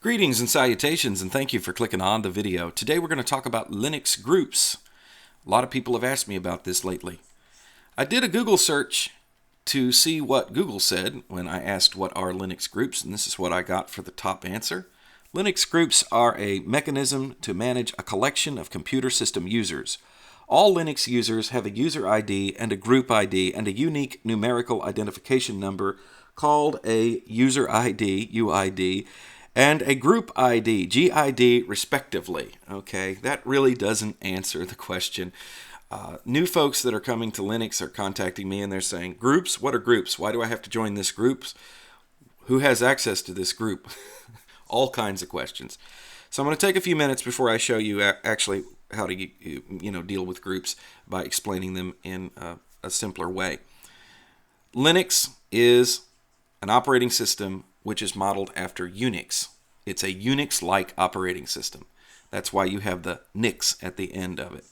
Greetings and salutations, and thank you for clicking on the video. Today we're going to talk about Linux groups. A lot of people have asked me about this lately. I did a Google search to see what Google said when I asked what are Linux groups, and this is what I got for the top answer. Linux groups are a mechanism to manage a collection of computer system users. All Linux users have a user ID and a group ID and a unique numerical identification number called a user ID, UID, and a group ID, GID, respectively. Okay, that really doesn't answer the question. New folks that are coming to Linux are contacting me and they're saying, groups? What are groups? Why do I have to join this group? Who has access to this group? All kinds of questions. So I'm going to take a few minutes before I show you actually how to deal with groups by explaining them in a simpler way. Linux is an operating system which is modeled after Unix. It's a Unix-like operating system. That's why you have the Nix at the end of it.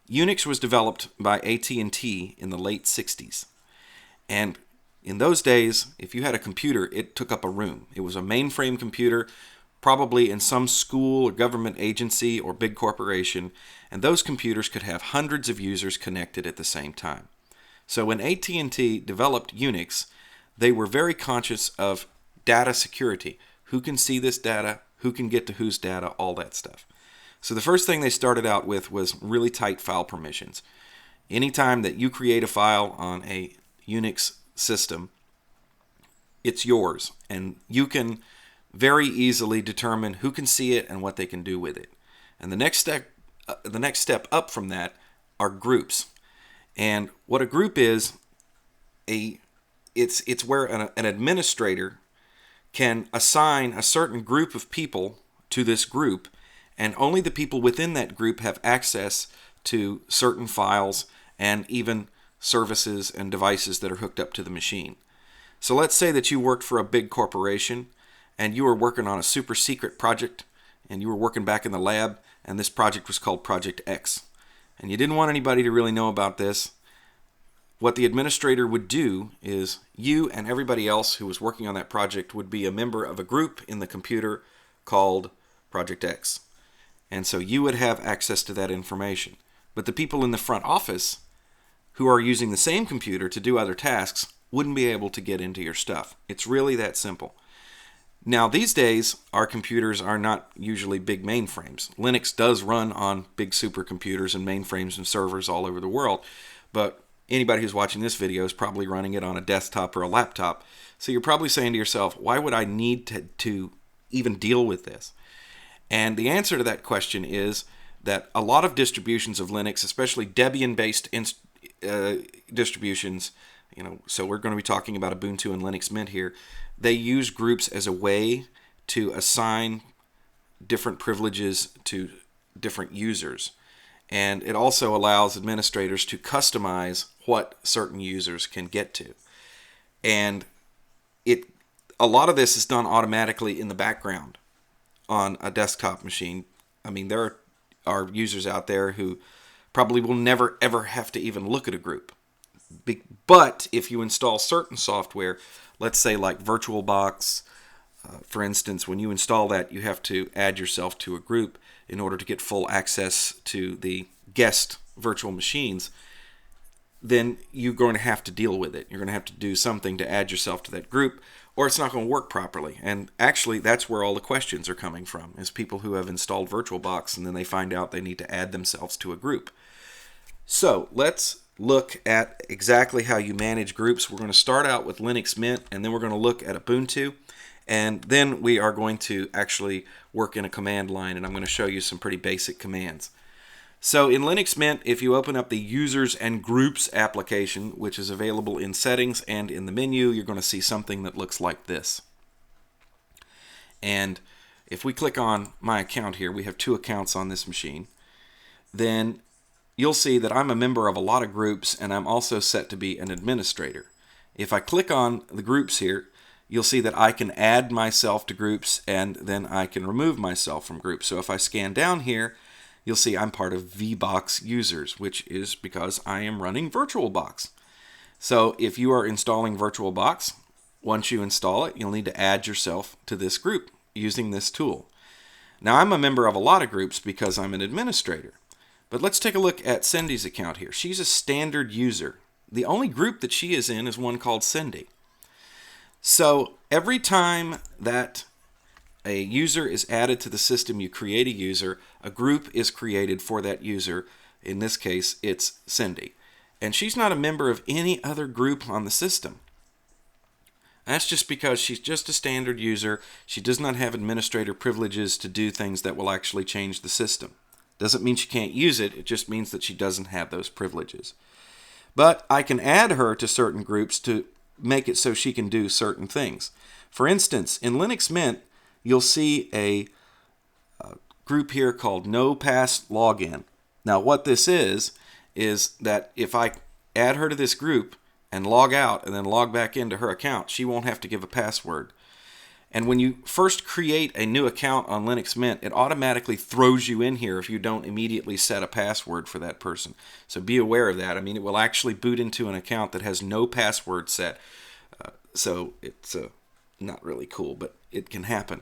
Unix was developed by AT&T in the late 60s. And in those days, if you had a computer, it took up a room. It was a mainframe computer, probably in some school or government agency or big corporation, and those computers could have hundreds of users connected at the same time. So when AT&T developed Unix, they were very conscious of data security. Who can see this data? Who can get to whose data? All that stuff. So the first thing they started out with was really tight file permissions. Anytime that you create a file on a Unix system, it's yours, and you can very easily determine who can see it and what they can do with it. And the next step up from that are groups. And what a group is, it's where an administrator can assign a certain group of people to this group, and only the people within that group have access to certain files and even services and devices that are hooked up to the machine. So let's say that you worked for a big corporation and you were working on a super secret project, and you were working back in the lab, and this project was called Project X. And you didn't want anybody to really know about this. What the administrator would do is you and everybody else who was working on that project would be a member of a group in the computer called Project X. And so you would have access to that information. But the people in the front office who are using the same computer to do other tasks wouldn't be able to get into your stuff. It's really that simple. Now, these days, our computers are not usually big mainframes. Linux does run on big supercomputers and mainframes and servers all over the world, but anybody who's watching this video is probably running it on a desktop or a laptop. So you're probably saying to yourself, why would I need to even deal with this? And the answer to that question is that a lot of distributions of Linux, especially Debian-based distributions, so we're going to be talking about Ubuntu and Linux Mint here, they use groups as a way to assign different privileges to different users. And it also allows administrators to customize what certain users can get to. And a lot of this is done automatically in the background on a desktop machine. I mean, there are users out there who probably will never ever have to even look at a group. But if you install certain software, let's say like VirtualBox, for instance, when you install that, you have to add yourself to a group in order to get full access to the guest virtual machines, then you're going to have to deal with it. You're going to have to do something to add yourself to that group, or it's not going to work properly. And actually, that's where all the questions are coming from, is people who have installed VirtualBox and then they find out they need to add themselves to a group. So let's look at exactly how you manage groups. We're going to start out with Linux Mint, and then we're going to look at Ubuntu, and then we are going to actually work in a command line, and I'm going to show you some pretty basic commands. So in Linux Mint, if you open up the Users and Groups application, which is available in Settings and in the menu, you're going to see something that looks like this. And if we click on my account here, we have 2 accounts on this machine, then you'll see that I'm a member of a lot of groups, and I'm also set to be an administrator. If I click on the groups here, you'll see that I can add myself to groups, and then I can remove myself from groups. So if I scan down here, you'll see I'm part of VBox users, which is because I am running VirtualBox. So if you are installing VirtualBox, once you install it, you'll need to add yourself to this group. using this tool. Now, I'm a member of a lot of groups because I'm an administrator. But let's take a look at Cindy's account here. She's a standard user. The only group that she is in is one called Cindy. So every time that a user is added to the system, you create a user, a group is created for that user. In this case, it's Cindy. And she's not a member of any other group on the system. That's just because she's just a standard user. She does not have administrator privileges to do things that will actually change the system. Doesn't mean she can't use it, it just means that she doesn't have those privileges. But I can add her to certain groups to make it so she can do certain things. For instance, in Linux Mint, you'll see a group here called No Pass Login. Now what this is that if I add her to this group and log out and then log back into her account, she won't have to give a password. And when you first create a new account on Linux Mint, it automatically throws you in here if you don't immediately set a password for that person. So be aware of that. I mean, it will actually boot into an account that has no password set. So it's not really cool, but it can happen.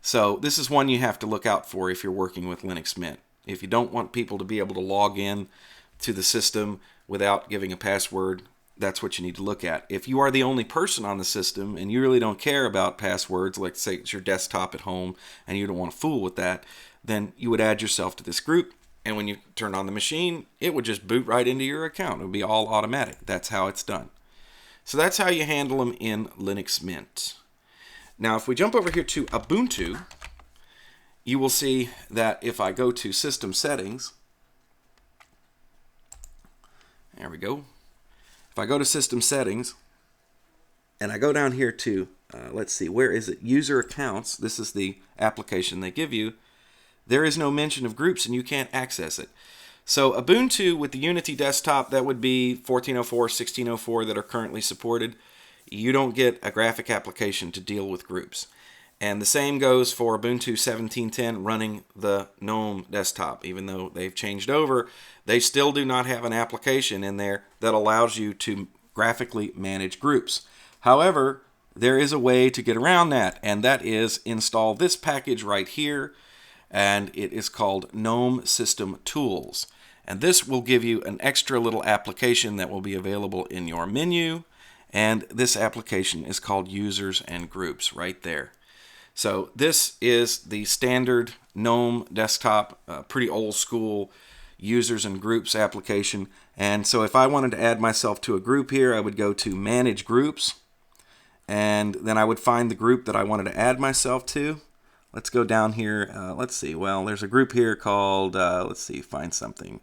So this is one you have to look out for if you're working with Linux Mint. If you don't want people to be able to log in to the system without giving a password, that's what you need to look at. If you are the only person on the system and you really don't care about passwords, like say it's your desktop at home and you don't want to fool with that, then you would add yourself to this group, and when you turn on the machine, it would just boot right into your account. It would be all automatic. That's how it's done. So that's how you handle them in Linux Mint. Now if we jump over here to Ubuntu, you will see that if I go to System Settings, there we go. If I go to System Settings, and I go down here to, let's see, where is it? User Accounts. This is the application they give you. There is no mention of groups, and you can't access it. So Ubuntu with the Unity desktop, that would be 1404, 1604 that are currently supported. You don't get a graphic application to deal with groups. And the same goes for Ubuntu 17.10 running the GNOME desktop. Even though they've changed over, they still do not have an application in there that allows you to graphically manage groups. However, there is a way to get around that, and that is install this package right here, and it is called gnome-system-tools. And this will give you an extra little application that will be available in your menu, and this application is called Users and Groups right there. So this is the standard GNOME desktop, pretty old school users and groups application. And so if I wanted to add myself to a group here, I would go to Manage Groups, and then I would find the group that I wanted to add myself to. Let's go down here. Let's see. Well, there's a group here called, let's see, find something.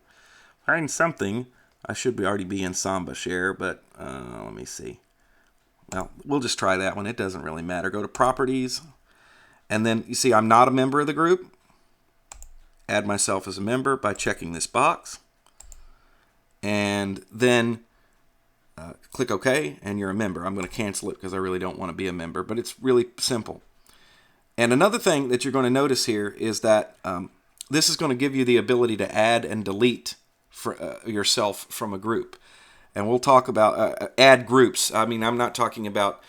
Find something. I should already be in Samba Share, but let me see. Well, we'll just try that one. It doesn't really matter. Go to Properties. And then you see I'm not a member of the group. Add myself as a member by checking this box. And then click OK, and you're a member. I'm going to cancel it because I really don't want to be a member, but it's really simple. And another thing that you're going to notice here is that this is going to give you the ability to add and delete yourself from a group. And we'll talk about add groups. I mean, I'm not talking about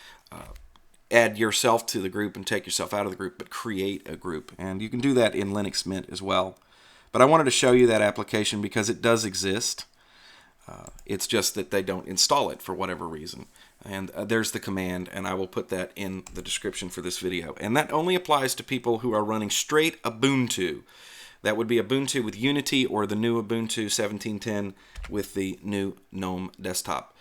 add yourself to the group and take yourself out of the group, but create a group. And you can do that in Linux Mint as well. But I wanted to show you that application because it does exist. It's just that they don't install it for whatever reason. And there's the command, and I will put that in the description for this video. And that only applies to people who are running straight Ubuntu. That would be Ubuntu with Unity or the new Ubuntu 17.10 with the new GNOME desktop.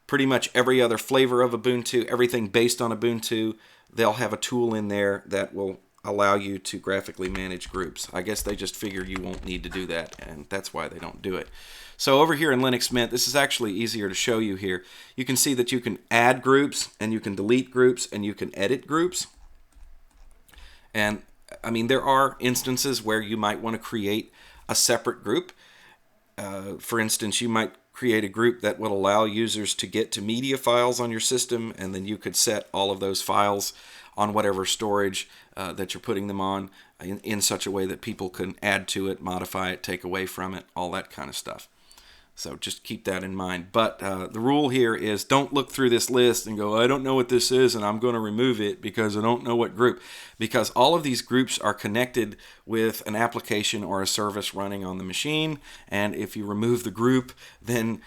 Pretty much every other flavor of Ubuntu, everything based on Ubuntu, they'll have a tool in there that will allow you to graphically manage groups. I guess they just figure you won't need to do that, and that's why they don't do it. So over here in Linux Mint, this is actually easier to show you here. You can see that you can add groups, and you can delete groups, and you can edit groups. And I mean, there are instances where you might want to create a separate group. For instance, you might create a group that would allow users to get to media files on your system, and then you could set all of those files on whatever storage that you're putting them on in such a way that people can add to it, modify it, take away from it, all that kind of stuff. So just keep that in mind. But the rule here is don't look through this list and go, I don't know what this is and I'm going to remove it because I don't know what group. Because all of these groups are connected with an application or a service running on the machine. And if you remove the group, then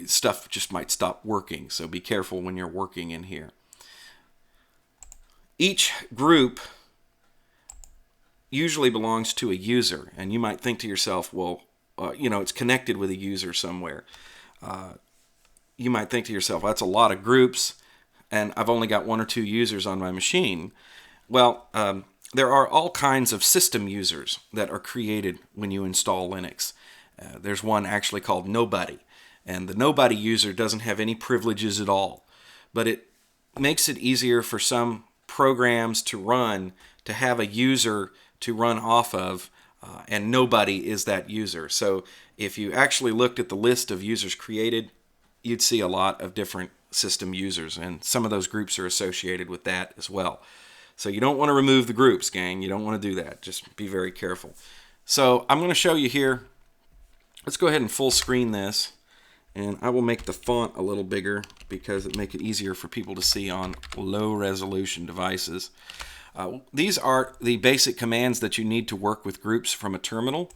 stuff just might stop working. So be careful when you're working in here. Each group usually belongs to a user. And you might think to yourself, well, it's connected with a user somewhere. You might think to yourself, that's a lot of groups, and I've only got 1 or 2 users on my machine. Well, there are all kinds of system users that are created when you install Linux. There's one actually called Nobody, and the Nobody user doesn't have any privileges at all, but it makes it easier for some programs to run to have a user to run off of. And Nobody is that user. So if you actually looked at the list of users created, you'd see a lot of different system users, and some of those groups are associated with that as well. So you don't want to remove the groups, gang. You don't want to do that. Just be very careful. So I'm going to show you here. Let's go ahead and full screen this, and I will make the font a little bigger because it'll make it easier for people to see on low resolution devices. These are the basic commands that you need to work with groups from a terminal,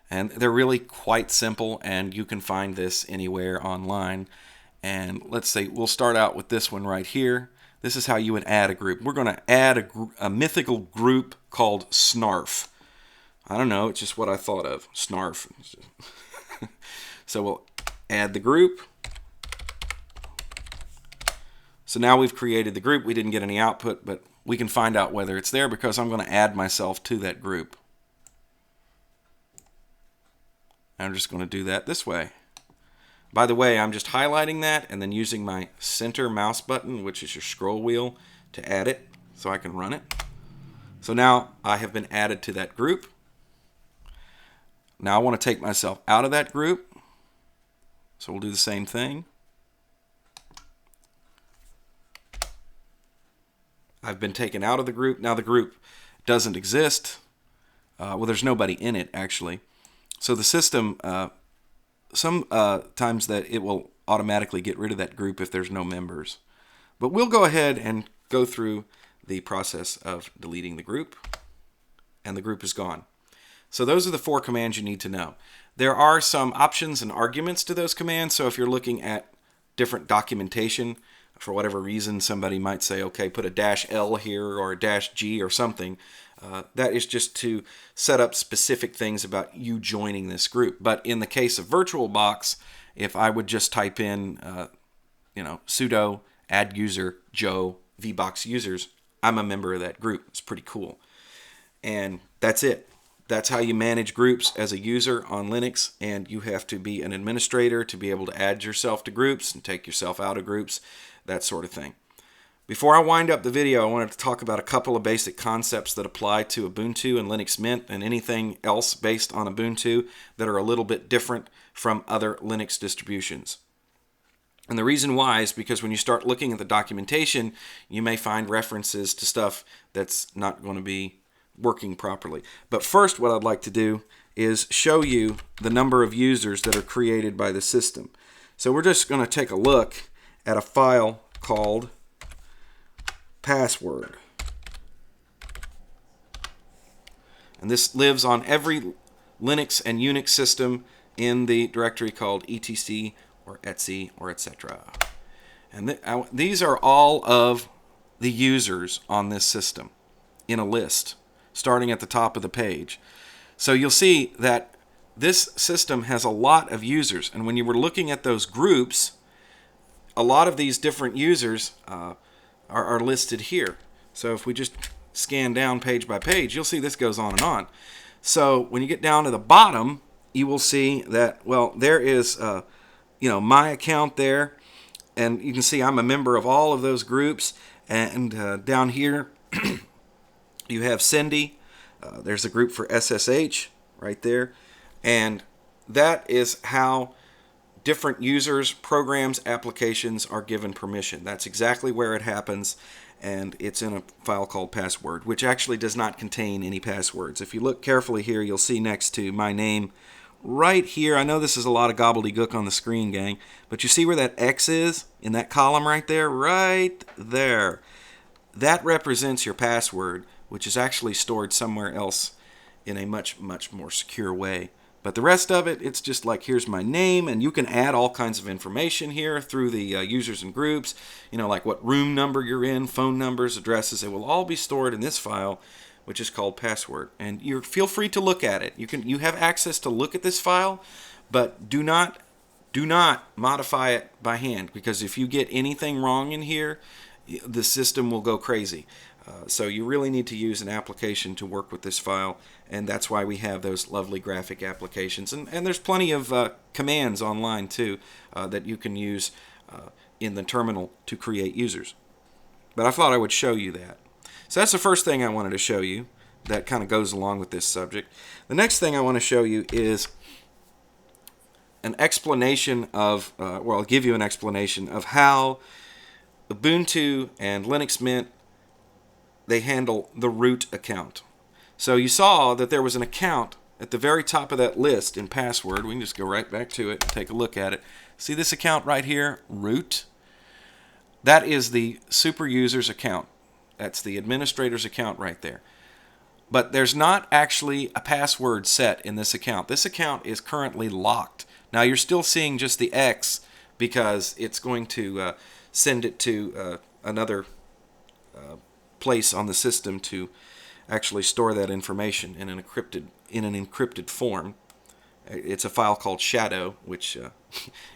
and they're really quite simple, and you can find this anywhere online. And let's say we'll start out with this one right here. This is how you would add a group. We're going to add a mythical group called snarf. I don't know, it's just what I thought of, snarf. So we'll add the group. So now we've created the group. We didn't get any output, but we can find out whether it's there because I'm going to add myself to that group. I'm just going to do that this way. By the way, I'm just highlighting that and then using my center mouse button, which is your scroll wheel, to add it so I can run it. So now I have been added to that group. Now I want to take myself out of that group. So we'll do the same thing. I've been taken out of the group. Now the group doesn't exist. Well, there's nobody in it, actually. So the system, sometimes that it will automatically get rid of that group if there's no members. But we'll go ahead and go through the process of deleting the group, and the group is gone. So those are the 4 commands you need to know. There are some options and arguments to those commands, so if you're looking at different documentation, for whatever reason, somebody might say, okay, put a -L here or a -G or something. That is just to set up specific things about you joining this group. But in the case of VirtualBox, if I would just type in, sudo adduser joe vbox users, I'm a member of that group. It's pretty cool. And that's it. That's how you manage groups as a user on Linux, and you have to be an administrator to be able to add yourself to groups and take yourself out of groups, that sort of thing. Before I wind up the video, I wanted to talk about a couple of basic concepts that apply to Ubuntu and Linux Mint and anything else based on Ubuntu that are a little bit different from other Linux distributions. And the reason why is because when you start looking at the documentation, you may find references to stuff that's not going to be working properly. But first, what I'd like to do is show you the number of users that are created by the system. So we're just going to take a look at a file called password. And this lives on every Linux and Unix system in the directory called etc or etc or etc. And these are all of the users on this system in a list, starting at the top of the page. So you'll see that this system has a lot of users, and when you were looking at those groups, a lot of these different users are listed here. So if we just scan down page by page, you'll see this goes on and on. So when you get down to the bottom, you will see that, well, there is my account there, and you can see I'm a member of all of those groups. And down here you have Cindy. There's a group for SSH right there, and that is how different users, programs, applications are given permission. That's exactly where it happens, and it's in a file called password, which actually does not contain any passwords. If you look carefully here, you'll see next to my name right here. I know this is a lot of gobbledygook on the screen, gang, but you see where that X is in that column right there? Right there. That represents your password, which is actually stored somewhere else in a much, much more secure way. But the rest of it, it's just like, here's my name, and you can add all kinds of information here through the users and groups, like what room number you're in, phone numbers, addresses. It will all be stored in this file, which is called password. And you feel free to look at it. You have access to look at this file, but do not modify it by hand, because if you get anything wrong in here, the system will go crazy. So you really need to use an application to work with this file, and that's why we have those lovely graphic applications. And there's plenty of commands online too that you can use in the terminal to create users. But I thought I would show you that. So that's the first thing I wanted to show you that kind of goes along with this subject. The next thing I want to show you is an explanation of, I'll give you an explanation of how Ubuntu and Linux Mint, they handle the root account. So you saw that there was an account at the very top of that list in password. We can just go right back to it and take a look at it. See this account right here, root? That is the super user's account. That's the administrator's account right there. But there's not actually a password set in this account. This account is currently locked. Now you're still seeing just the X because it's going to send it to another place on the system to actually store that information in an encrypted form. It's a file called shadow, which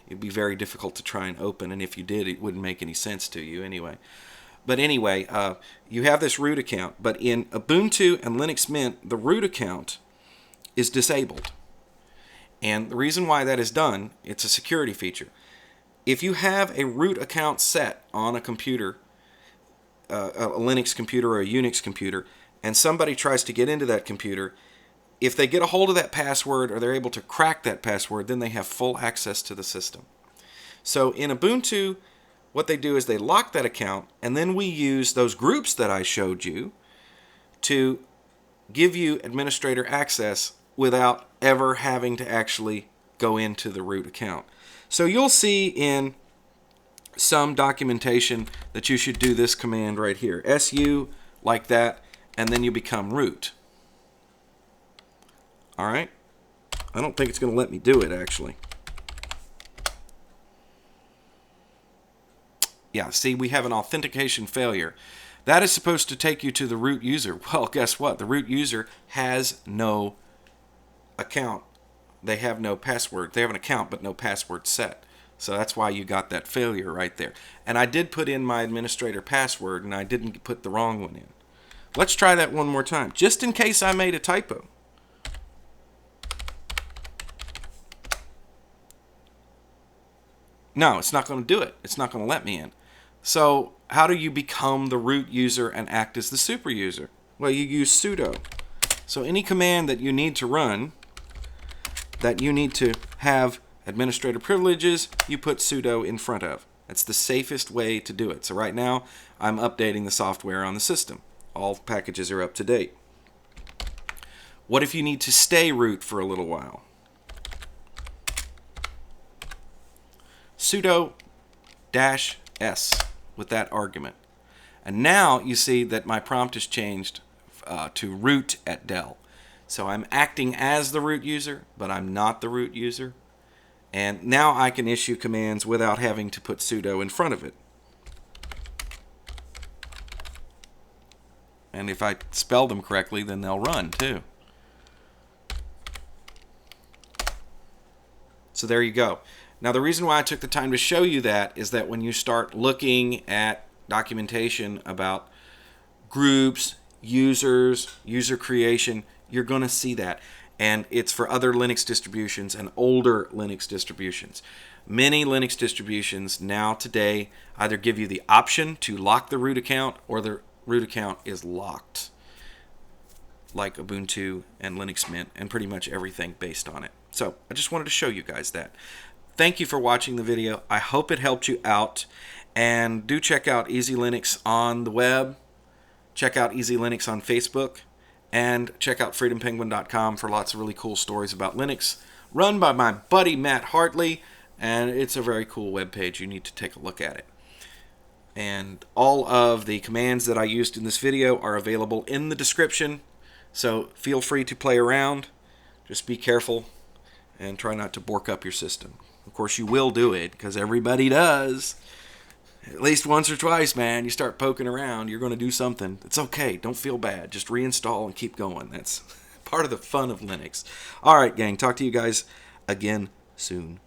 it'd be very difficult to try and open, and if you did, it wouldn't make any sense to you anyway. But anyway, you have this root account, but in Ubuntu and Linux Mint, the root account is disabled. And the reason why that is done, it's a security feature. If you have a root account set on a computer, a Linux computer or a Unix computer, and somebody tries to get into that computer, if they get a hold of that password or they're able to crack that password, then they have full access to the system. So in Ubuntu, what they do is they lock that account, and then we use those groups that I showed you to give you administrator access without ever having to actually go into the root account. So you'll see in some documentation that you should do this command right here, su like that, and then you become root. Alright? I don't think it's going to let me do it actually. Yeah, see, we have an authentication failure. That is supposed to take you to the root user. Well, guess what? The root user has no account. They have no password. They have an account, but no password set. So that's why you got that failure right there. And I did put in my administrator password, and I didn't put the wrong one in. Let's try that one more time, just in case I made a typo. No, it's not going to do it. It's not going to let me in. So how do you become the root user and act as the super user? Well, you use sudo. So any command that you need to run, that you need to have administrator privileges, you put sudo in front of. That's the safest way to do it. So right now, I'm updating the software on the system. All packages are up to date. What if you need to stay root for a little while? Sudo -s with that argument. And now you see that my prompt has changed to root at del. So I'm acting as the root user, but I'm not the root user. And now I can issue commands without having to put sudo in front of it. And if I spell them correctly, then they'll run too. So there you go. Now the reason why I took the time to show you that is that when you start looking at documentation about groups, users, user creation, you're going to see that. And it's for other Linux distributions and older Linux distributions. Many Linux distributions now today either give you the option to lock the root account or the root account is locked, like Ubuntu and Linux Mint and pretty much everything based on it. So I just wanted to show you guys that. Thank you for watching the video. I hope it helped you out. And do check out Easy Linux on the web. Check out Easy Linux on Facebook. And check out freedompenguin.com for lots of really cool stories about Linux, run by my buddy Matt Hartley, and it's a very cool web page. You need to take a look at it. And all of the commands that I used in this video are available in the description, so feel free to play around. Just be careful and try not to bork up your system. Of course, you will do it, because everybody does. At least once or twice, man. You start poking around, you're going to do something. It's okay. Don't feel bad. Just reinstall and keep going. That's part of the fun of Linux. All right, gang. Talk to you guys again soon.